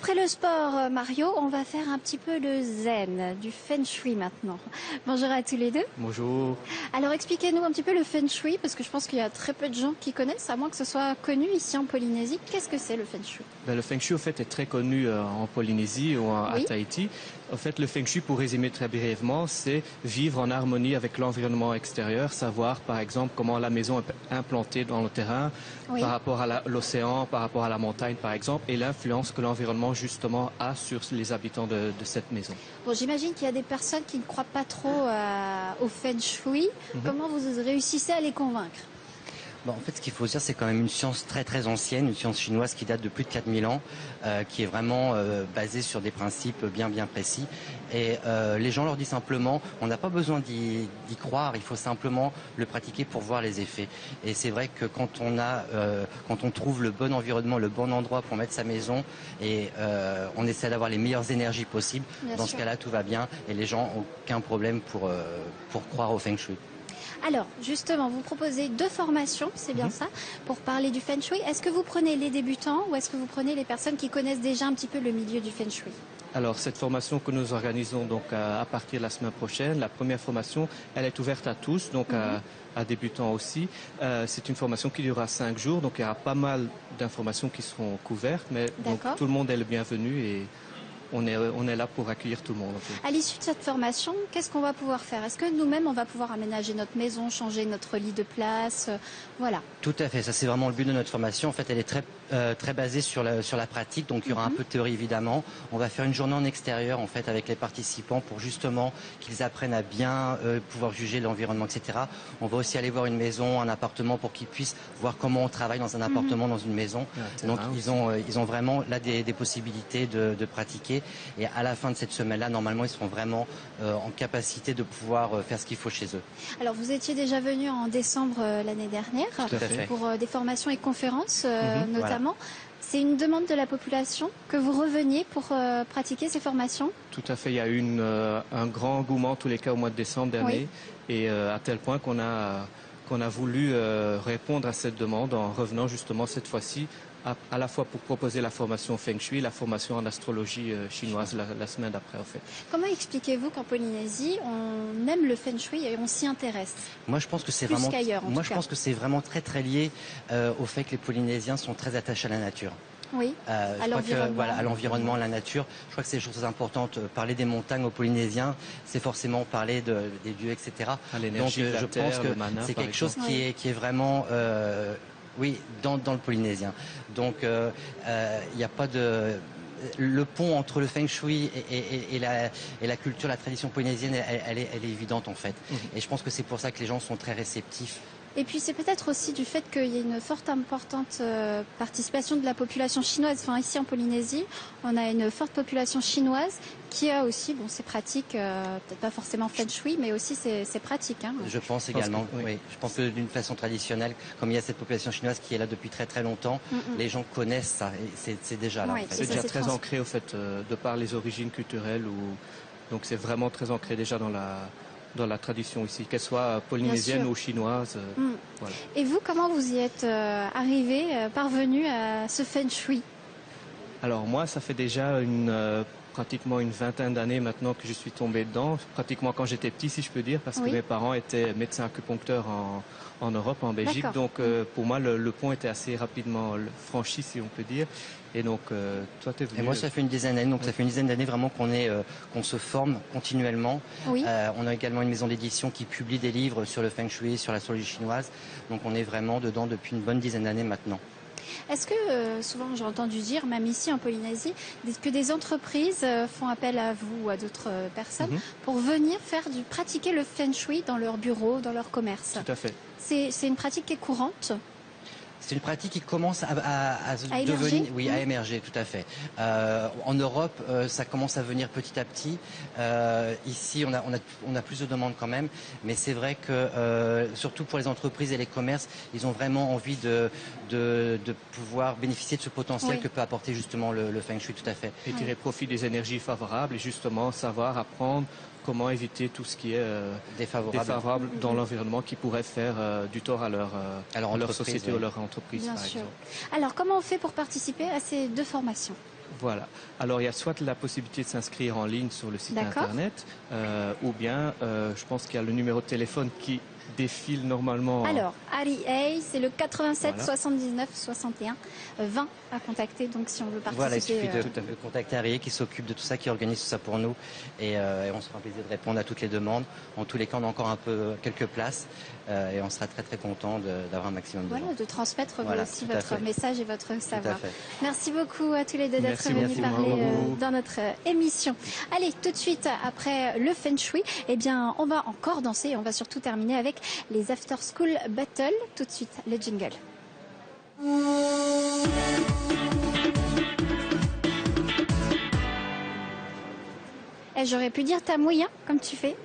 Après le sport, Mario, on va faire un petit peu de zen, du feng shui maintenant. Bonjour à tous les deux. Bonjour. Alors expliquez-nous un petit peu le feng shui, parce que je pense qu'il y a très peu de gens qui connaissent, à moins que ce soit connu ici en Polynésie. Qu'est-ce que c'est le feng shui? Le feng shui, au fait, est très connu en Polynésie ou à Oui. Tahiti. En fait, le feng shui, pour résumer très brièvement, c'est vivre en harmonie avec l'environnement extérieur, savoir, par exemple, comment la maison est implantée dans le terrain, Oui. par rapport à l'océan, par rapport à la montagne, par exemple, et l'influence que l'environnement, justement, a sur les habitants de cette maison. Bon, j'imagine qu'il y a des personnes qui ne croient pas trop au feng shui. Comment vous réussissez à les convaincre? Bon, en fait, ce qu'il faut dire, c'est quand même une science très très ancienne, une science chinoise qui date de plus de 4000 ans, qui est vraiment basée sur des principes bien précis. Et les gens leur disent simplement, on n'a pas besoin d'y croire, il faut simplement le pratiquer pour voir les effets. Et c'est vrai que quand on trouve le bon environnement, le bon endroit pour mettre sa maison, et on essaie d'avoir les meilleures énergies possibles, dans ce cas-là, tout va bien, et les gens n'ont aucun problème pour croire au feng shui. Alors, justement, vous proposez 2 formations, c'est bien ça, pour parler du feng shui. Est-ce que vous prenez les débutants ou est-ce que vous prenez les personnes qui connaissent déjà un petit peu le milieu du feng shui? Alors, cette formation que nous organisons donc à partir de la semaine prochaine, la première formation, elle est ouverte à tous, donc à débutants aussi. C'est une formation qui durera 5 jours, donc il y aura pas mal d'informations qui seront couvertes, mais donc, tout le monde est le bienvenu et on est là pour accueillir tout le monde. En fait. À l'issue de cette formation, qu'est-ce qu'on va pouvoir faire? Est-ce que nous-mêmes, on va pouvoir aménager notre maison, changer notre lit de place? Voilà. Tout à fait, ça c'est vraiment le but de notre formation. En fait, elle est très basée sur la pratique, donc il y aura un peu de théorie évidemment. On va faire une journée en extérieur en fait avec les participants pour justement qu'ils apprennent à bien pouvoir juger l'environnement, etc. On va aussi aller voir une maison, un appartement pour qu'ils puissent voir comment on travaille dans un appartement, dans une maison. Donc ils ont vraiment là des possibilités de pratiquer. Et à la fin de cette semaine-là, normalement, ils seront vraiment en capacité de pouvoir faire ce qu'il faut chez eux. Alors, vous étiez déjà venu en décembre l'année dernière pour des formations et conférences notamment. Voilà. C'est une demande de la population que vous reveniez pour pratiquer ces formations? Tout à fait. Il y a eu un grand engouement, en tous les cas, au mois de décembre dernier. Et à tel point qu'on a voulu répondre à cette demande en revenant justement cette fois-ci à la fois pour proposer la formation Feng Shui, la formation en astrologie chinoise la semaine d'après en fait. Comment expliquez-vous qu'en Polynésie, on aime le Feng Shui et on s'y intéresse? Moi, je pense que c'est vraiment, je pense que c'est vraiment très lié au fait que les Polynésiens sont très attachés à la nature. Oui, à l'environnement, à la nature. Je crois que c'est des choses importantes. Parler des montagnes aux Polynésiens, c'est forcément parler des dieux, etc. Donc je pense que c'est quelque chose qui est vraiment... oui, dans le polynésien. Donc, il n'y a pas de... Le pont entre le feng shui et la culture, la tradition polynésienne, elle est évidente en fait. Et je pense que c'est pour ça que les gens sont très réceptifs. Et puis c'est peut-être aussi du fait qu'il y a une forte importante participation de la population chinoise. Enfin, ici en Polynésie, on a une forte population chinoise qui a aussi ses pratiques, peut-être pas forcément feng shui, mais aussi ses pratiques. Hein. Je pense également, oui. Je pense que d'une façon traditionnelle, comme il y a cette population chinoise qui est là depuis très longtemps, les gens connaissent ça, et c'est déjà là. Oui, en fait. C'est déjà très ancré au fait, de par les origines culturelles, donc c'est vraiment très ancré déjà dans la tradition ici, qu'elle soit polynésienne ou chinoise. Voilà. Et vous, comment vous y êtes parvenu à ce feng shui? Alors moi, ça fait déjà pratiquement une vingtaine d'années maintenant que je suis tombé dedans, pratiquement quand j'étais petit si je peux dire, parce que mes parents étaient médecins acupuncteurs en Europe, en Belgique, donc pour moi le pont était assez rapidement franchi si on peut dire. Et donc, toi, tu es venu... Et moi, ça fait une dizaine d'années. Donc, ça fait une dizaine d'années vraiment qu'on se forme continuellement. Oui. On a également une maison d'édition qui publie des livres sur le feng shui, sur l'astrologie chinoise. Donc, on est vraiment dedans depuis une bonne dizaine d'années maintenant. Est-ce que, souvent j'ai entendu dire, même ici en Polynésie, que des entreprises font appel à vous ou à d'autres personnes pour venir pratiquer le feng shui dans leur bureau, dans leur commerce? Tout à fait. C'est une pratique qui est courante? C'est une pratique qui commence à émerger. Oui, à émerger, tout à fait. En Europe, ça commence à venir petit à petit. Ici, on a plus de demandes quand même, mais c'est vrai que surtout pour les entreprises et les commerces, ils ont vraiment envie de pouvoir bénéficier de ce potentiel que peut apporter justement le feng shui, tout à fait. Et tirer profit des énergies favorables et justement savoir apprendre comment éviter tout ce qui est défavorable dans l'environnement qui pourrait faire du tort à leur société ou leur entreprise, Bien par sûr. exemple. Alors, comment on fait pour participer à ces deux formations? Voilà. Alors il y a soit la possibilité de s'inscrire en ligne sur le site internet, ou bien je pense qu'il y a le numéro de téléphone qui défile normalement. Alors, REA, c'est le 87 Voilà. 79 61 20 à contacter. Donc, si on veut participer. Voilà, il suffit de contacter Arié qui s'occupe de tout ça, qui organise tout ça pour nous. Et on sera plaisir de répondre à toutes les demandes. En tous les cas, on a encore quelques places. Et on sera très très content d'avoir un maximum de gens. De transmettre aussi tout à votre fait. message et votre savoir. Tout à fait. Merci beaucoup à tous les deux d'être venus parler dans notre émission. Allez, tout de suite, après le Feng Shui, eh bien, on va encore danser et on va surtout terminer avec les After School Battle. Tout de suite, le jingle. J'aurais pu dire ta mouille, comme tu fais.